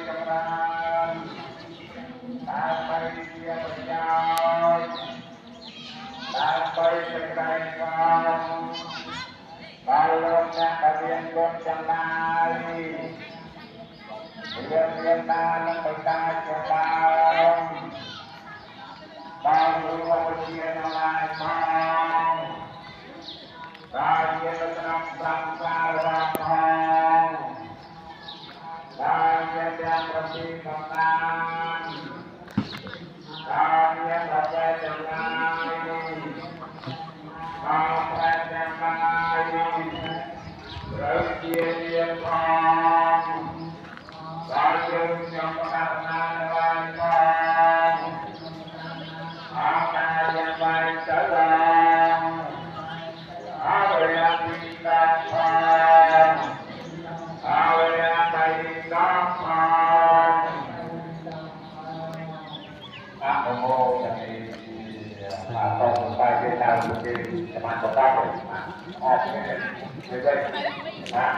ចម្រើនដើម្បីជាប្រយោជន៍ដើម្បីសេចក្តីស្ងប់ដល់លោកអ្នកដែលមានគុណចំណាយមានតានិងបិតាជាដើមដល់លោកវិជាទាំងឡាយផងដែលជាក្នុងប្រាំការរបស់ផងដែលជាទាំងប្រទីកំណានដែលមានប្រវត្តិចំណាយដល់ប្រវត្តិចំណាយត្រូវជាមានផងដល់យើងខ្ញុំប្រាថ្នាបានផងអរកាយបានទៅឡើងអរយាពីតាផងអរយាបីតាផងអរមោទនីបាទតោះតែគេតាមគេសមាជិកតាអរគ្នានិយាយបាទ